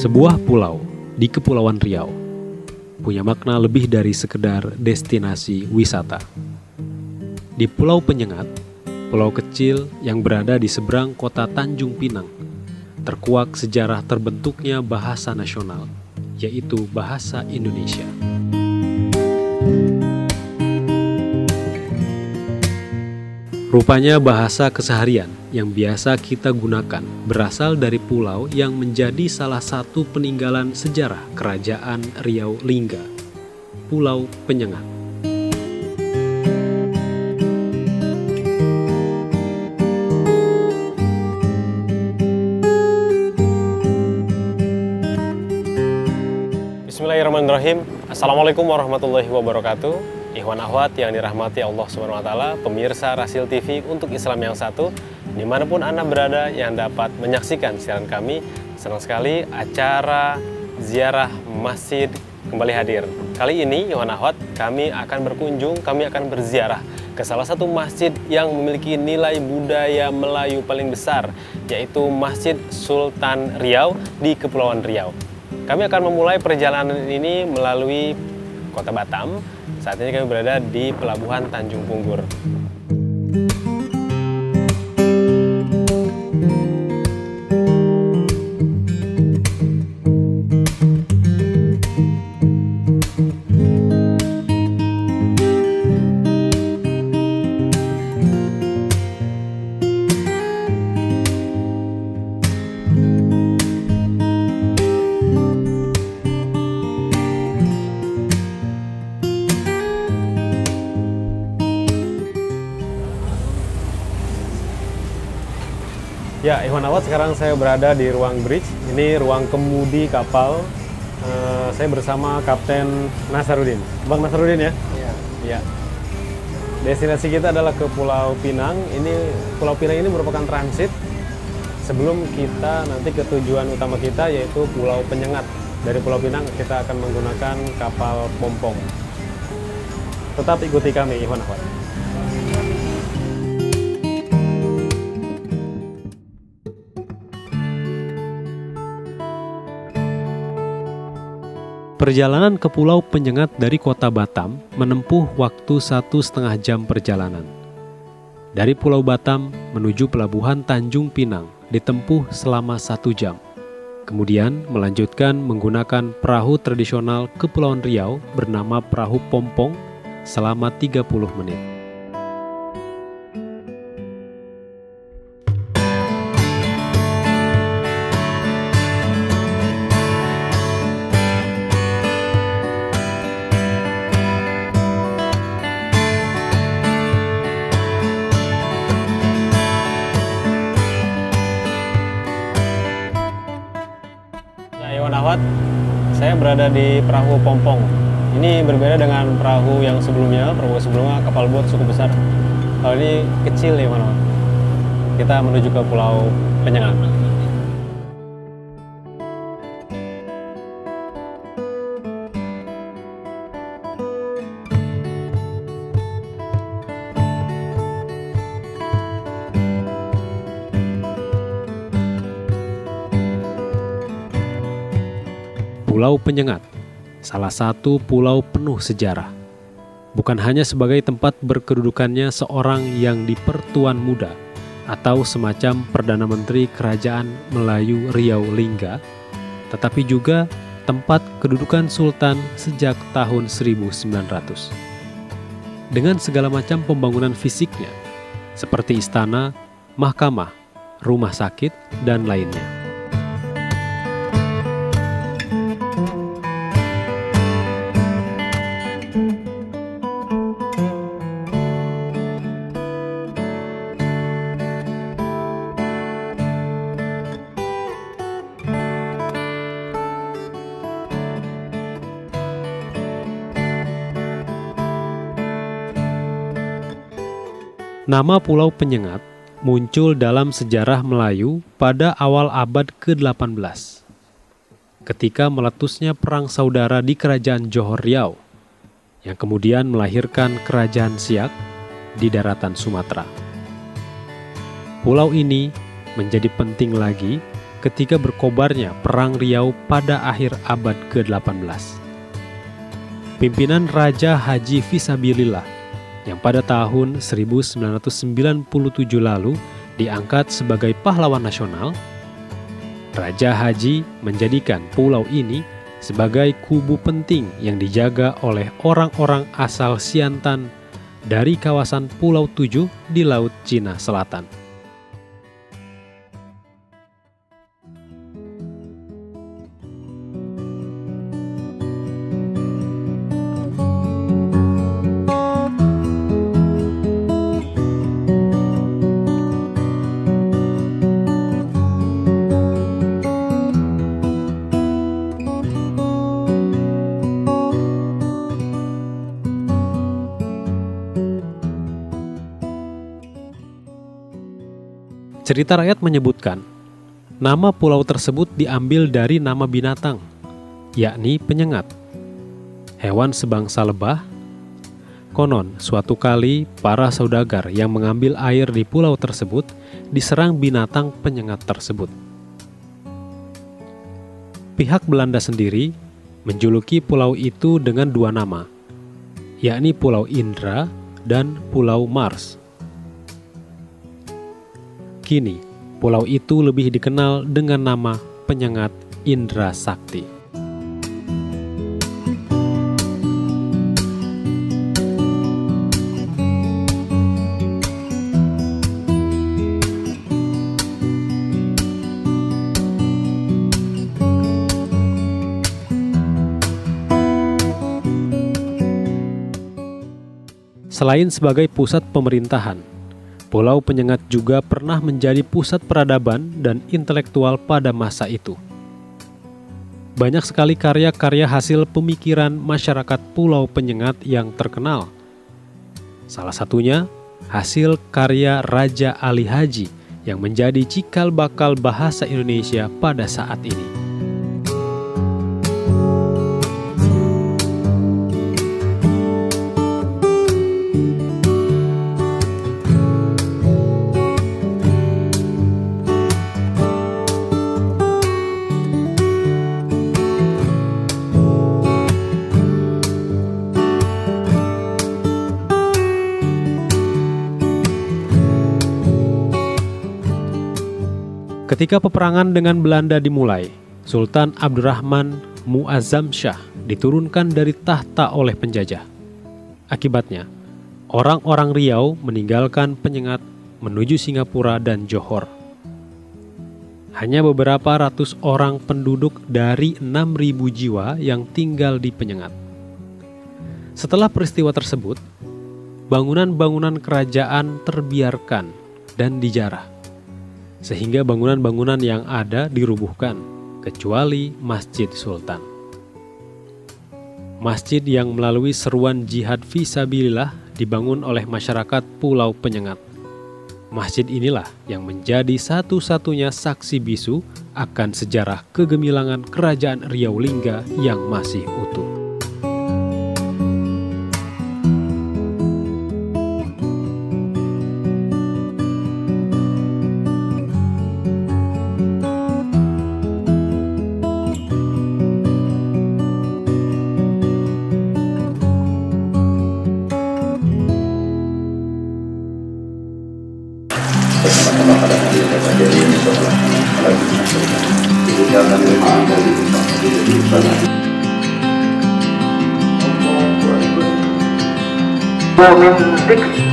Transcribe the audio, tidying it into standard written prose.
Sebuah pulau di Kepulauan Riau punya makna lebih dari sekedar destinasi wisata. Di Pulau Penyengat, pulau kecil yang berada di seberang kota Tanjung Pinang, terkuak sejarah terbentuknya bahasa nasional, yaitu bahasa Indonesia. Rupanya bahasa keseharian yang biasa kita gunakan berasal dari pulau yang menjadi salah satu peninggalan sejarah Kerajaan Riau Lingga, Pulau Penyengat. Bismillahirrahmanirrahim. Assalamualaikum warahmatullahi wabarakatuh. Ikhwan akhwat yang dirahmati Allah SWT, pemirsa Rasil TV untuk Islam yang satu, dimanapun Anda berada yang dapat menyaksikan siaran kami, senang sekali acara ziarah masjid kembali hadir. Kali ini, Ikhwan akhwat, kami akan berkunjung, kami akan berziarah ke salah satu masjid yang memiliki nilai budaya Melayu paling besar, yaitu Masjid Sultan Riau di Kepulauan Riau. Kami akan memulai perjalanan ini melalui Kota Batam. Saat ini kami berada di Pelabuhan Tanjung Punggur. Ya, Ikhwan akhwat, sekarang saya berada di ruang bridge. Ini ruang kemudi kapal. Saya bersama Kapten Nasarudin. Bang Nasarudin ya? Iya. Ya. Destinasi kita adalah ke Pulau Pinang. Pulau Pinang ini merupakan transit sebelum kita nanti ke tujuan utama kita, yaitu Pulau Penyengat. Dari Pulau Pinang kita akan menggunakan kapal pompong. Tetap ikuti kami, Ikhwan akhwat. Perjalanan ke Pulau Penyengat dari kota Batam menempuh waktu 1,5 jam perjalanan. Dari Pulau Batam menuju Pelabuhan Tanjung Pinang ditempuh selama 1 jam. Kemudian melanjutkan menggunakan perahu tradisional Kepulauan Riau bernama perahu pompong selama 30 menit. Saya berada di perahu pompong. Ini berbeda dengan perahu yang sebelumnya. Perahu sebelumnya kapal bot cukup besar. Kalau ini kecil ya, mana? Kita menuju ke Pulau Penyengat. Pulau Penyengat, salah satu pulau penuh sejarah. Bukan hanya sebagai tempat berkedudukannya seorang yang dipertuan muda atau semacam Perdana Menteri Kerajaan Melayu Riau Lingga, tetapi juga tempat kedudukan Sultan sejak tahun 1900. Dengan segala macam pembangunan fisiknya, seperti istana, mahkamah, rumah sakit, dan lainnya. Nama Pulau Penyengat muncul dalam sejarah Melayu pada awal abad ke-18, ketika meletusnya Perang Saudara di Kerajaan Johor Riau, yang kemudian melahirkan Kerajaan Siak di daratan Sumatera. Pulau ini menjadi penting lagi ketika berkobarnya Perang Riau pada akhir abad ke-18. Pimpinan Raja Haji Fisabilillah yang pada tahun 1997 lalu diangkat sebagai pahlawan nasional, Raja Haji menjadikan pulau ini sebagai kubu penting yang dijaga oleh orang-orang asal Siantan dari kawasan Pulau 7 di Laut Cina Selatan. Cerita rakyat menyebutkan, nama pulau tersebut diambil dari nama binatang, yakni penyengat, hewan sebangsa lebah. Konon, suatu kali para saudagar yang mengambil air di pulau tersebut diserang binatang penyengat tersebut. Pihak Belanda sendiri menjuluki pulau itu dengan dua nama, yakni Pulau Indra dan Pulau Mars. Kini, pulau itu lebih dikenal dengan nama Penyengat Indra Sakti. Selain sebagai pusat pemerintahan, Pulau Penyengat juga pernah menjadi pusat peradaban dan intelektual pada masa itu. Banyak sekali karya-karya hasil pemikiran masyarakat Pulau Penyengat yang terkenal. Salah satunya hasil karya Raja Ali Haji yang menjadi cikal bakal bahasa Indonesia pada saat ini. Ketika peperangan dengan Belanda dimulai, Sultan Abdurrahman Muazzam Shah diturunkan dari tahta oleh penjajah. Akibatnya, orang-orang Riau meninggalkan Penyengat menuju Singapura dan Johor. Hanya beberapa ratus orang penduduk dari 6.000 jiwa yang tinggal di Penyengat. Setelah peristiwa tersebut, bangunan-bangunan kerajaan terbiarkan dan dijarah, sehingga bangunan-bangunan yang ada dirubuhkan, kecuali Masjid Sultan. Masjid yang melalui seruan jihad fisabilillah dibangun oleh masyarakat Pulau Penyengat. Masjid inilah yang menjadi satu-satunya saksi bisu akan sejarah kegemilangan Kerajaan Riau Lingga yang masih utuh. ومن ذكر